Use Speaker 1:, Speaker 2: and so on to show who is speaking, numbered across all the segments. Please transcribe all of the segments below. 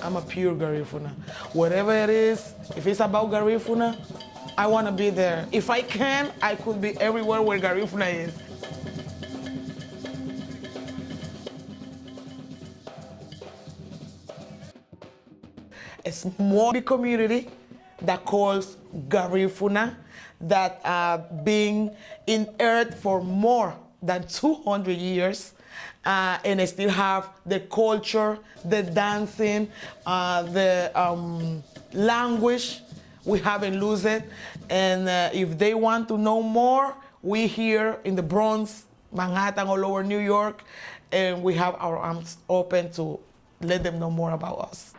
Speaker 1: I'm a pure Garifuna. Whatever it is, if it's about Garifuna, I want to be there. If I can, I could be everywhere where Garifuna is. A small community that calls Garifuna that being in earth for more than 200 years and they still have the culture, the dancing, the language. We haven't lost it. And if they want to know more, we here in the Bronx, Manhattan, all over New York, and we have our arms open to let them know more about us.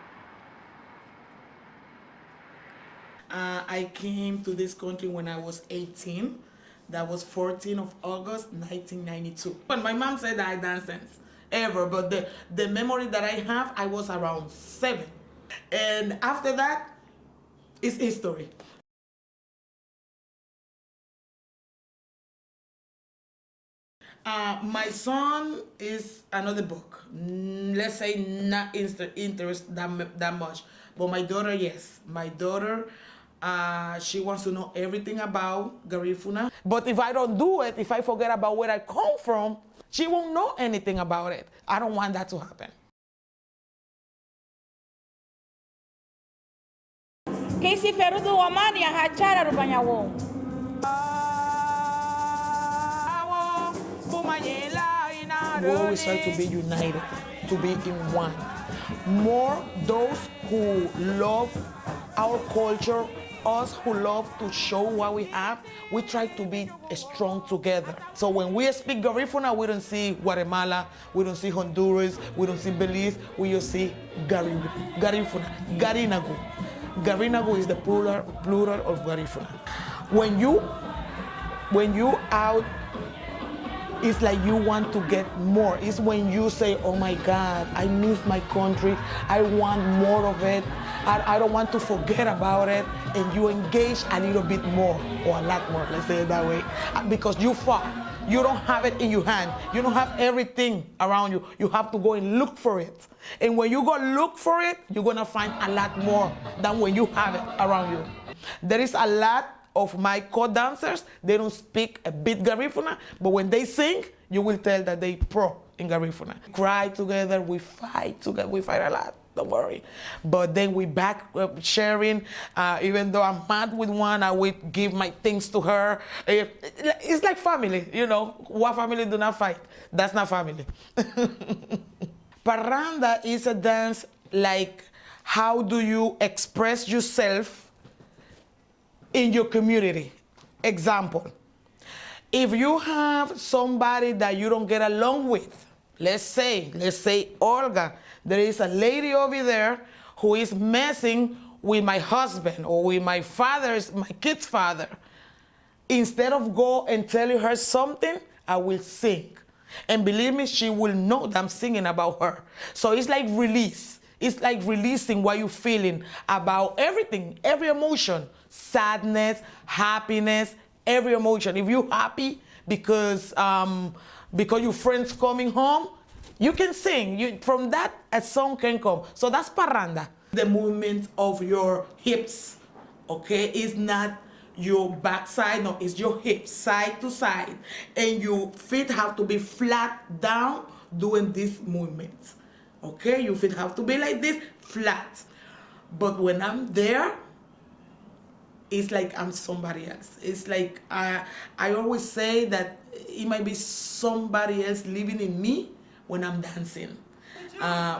Speaker 1: I came to this country when I was 18. That was 14th of August, 1992. When my mom said that I danced since ever, but the memory that I have, I was around 7. And after that, it's history. My son is another book. Let's say not interest that much, but my daughter, yes. My daughter, she wants to know everything about Garifuna. But if I don't do it, if I forget about where I come from, she won't know anything about it. I don't want that to happen.
Speaker 2: Casey Ferudu Wamani Hachara Rubanyawo.
Speaker 1: We always try to be united, to be in one. More those who love our culture, us who love to show what we have, we try to be strong together. So when we speak Garifuna, we don't see Guatemala, we don't see Honduras, we don't see Belize, we just see Garifuna, Garinagu. Garinagu is the plural of Garifuna. When you out, it's like you want to get more. It's when you say, oh my God, I miss my country. I want more of it. I don't want to forget about it. And you engage a little bit more, or a lot more, let's say it that way. Because you far. You don't have it in your hand. You don't have everything around you. You have to go and look for it. And when you go look for it, you're gonna find a lot more than when you have it around you. There is a lot of my co-dancers, they don't speak a bit Garifuna, but when they sing, you will tell that they pro in Garifuna. We cry together, we fight together, we fight a lot, don't worry. But then we back sharing, even though I'm mad with one, I will give my things to her. It's like family, you know, what family do not fight? That's not family. Parranda is a dance like how do you express yourself in your community. Example, if you have somebody that you don't get along with, let's say Olga, there is a lady over there who is messing with my husband or with my kid's father. Instead of go and telling her something, I will sing. And believe me, she will know that I'm singing about her. So it's like release. It's like releasing what you're feeling about everything, every emotion. Sadness, happiness, every emotion. If you're happy because your friend's coming home, you can sing. From that, a song can come. So that's parranda. The movement of your hips, okay, is not your backside, no, it's your hips, side to side. And your feet have to be flat down doing this movement, okay? Your feet have to be like this, flat. But when I'm there, it's like I'm somebody else. It's like I always say that it might be somebody else living in me when I'm dancing.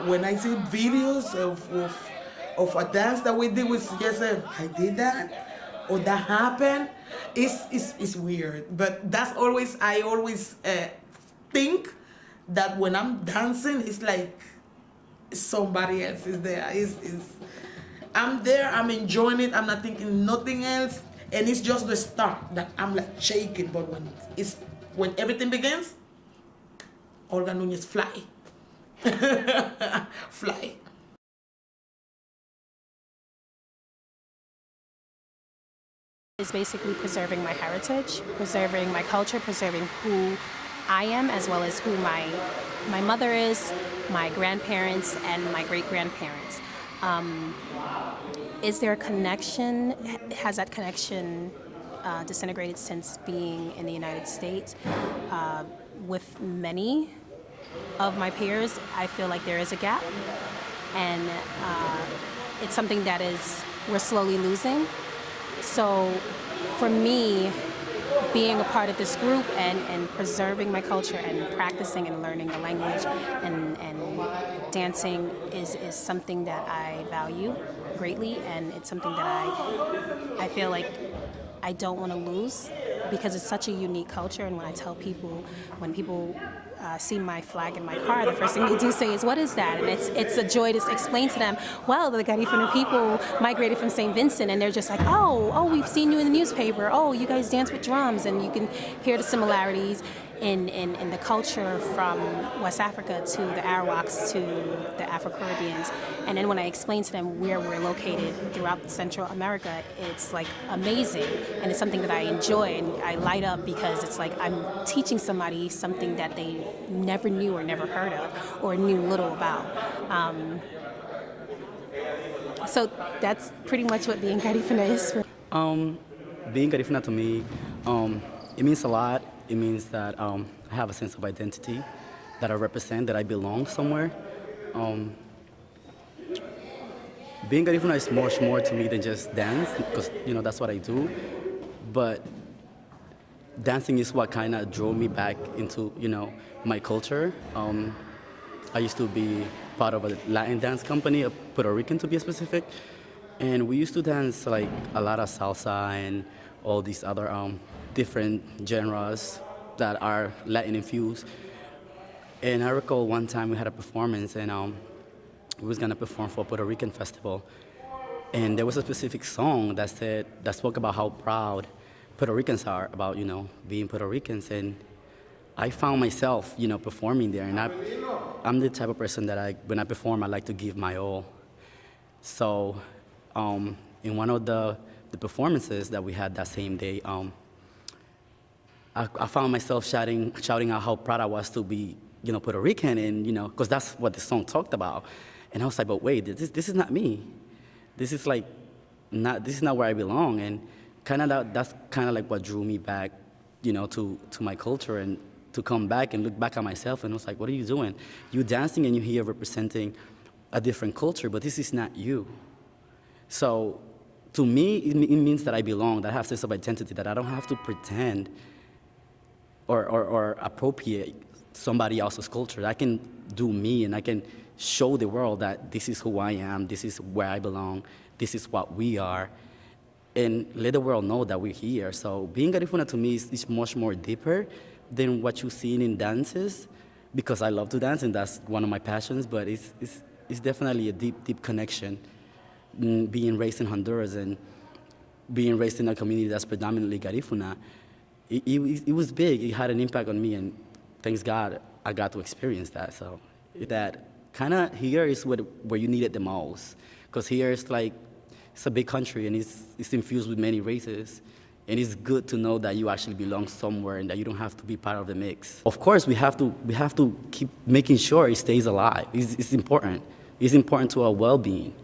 Speaker 1: When I see videos of a dance that we did with just I did that, or that happened, it's weird. But that's always, I always think that when I'm dancing, it's like somebody else is there. I'm there, I'm enjoying it, I'm not thinking nothing else, and it's just the start that I'm like shaking. But when everything begins, Olga Nunez fly. Fly.
Speaker 3: It's basically preserving my heritage, preserving my culture, preserving who I am, as well as who my mother is, my grandparents, and my great-grandparents. Is there a connection? Has that connection disintegrated since being in the United States? With many of my peers, I feel like there is a gap, and it's something that we're slowly losing. So for me, being a part of this group and preserving my culture and practicing and learning the language and dancing is something that I value greatly, and it's something that I feel like I don't want to lose, because it's such a unique culture. And when I tell people, when people see my flag in my car, the first thing they do say is, "What is that?" And it's a joy to explain to them, well, the Garifuna people migrated from St. Vincent, and they're just like, oh, we've seen you in the newspaper. Oh, you guys dance with drums, and you can hear the similarities in the culture from West Africa to the Arawaks to the Afro-Caribbeans. And then when I explain to them where we're located throughout Central America, it's like amazing, and it's something that I enjoy, and I light up because it's like I'm teaching somebody something that they never knew or never heard of or knew little about. So that's pretty much what being Garifuna is for.
Speaker 4: Being Garifuna to me, it means a lot. It means that I have a sense of identity, that I represent, that I belong somewhere. Being Garifuna is much more to me than just dance, because that's what I do. But dancing is what kind of drove me back into my culture. I used to be part of a Latin dance company, a Puerto Rican to be specific, and we used to dance like a lot of salsa and all these other different genres that are Latin infused. And I recall one time we had a performance, and we was gonna perform for a Puerto Rican festival, and there was a specific song that spoke about how proud Puerto Ricans are about being Puerto Ricans, and I found myself performing there, and I'm the type of person that when I perform, I like to give my all. So in one of the performances that we had that same day, I found myself shouting out how proud I was to be, Puerto Rican, and because that's what the song talked about. And I was like, but wait, this is not me. This is not where I belong. And that's kind of like what drew me back, to my culture, and to come back and look back at myself. And I was like, what are you doing? You're dancing and you're here representing a different culture, but this is not you. So to me, it means that I belong, that I have a sense of identity, that I don't have to pretend or appropriate somebody else's culture. I can do me, and I can show the world that this is who I am, this is where I belong, this is what we are, and let the world know that we're here. So being Garifuna to me is much more deeper than what you see in dances, because I love to dance, and that's one of my passions, but it's definitely a deep connection. Being raised in Honduras and being raised in a community that's predominantly Garifuna, it was big. It had an impact on me, and thanks God I got to experience that. So that kind of here is where you need it the most, because here it's a big country, and it's infused with many races, and it's good to know that you actually belong somewhere and that you don't have to be part of the mix. Of course, we have to keep making sure it stays alive. It's important. It's important to our well-being.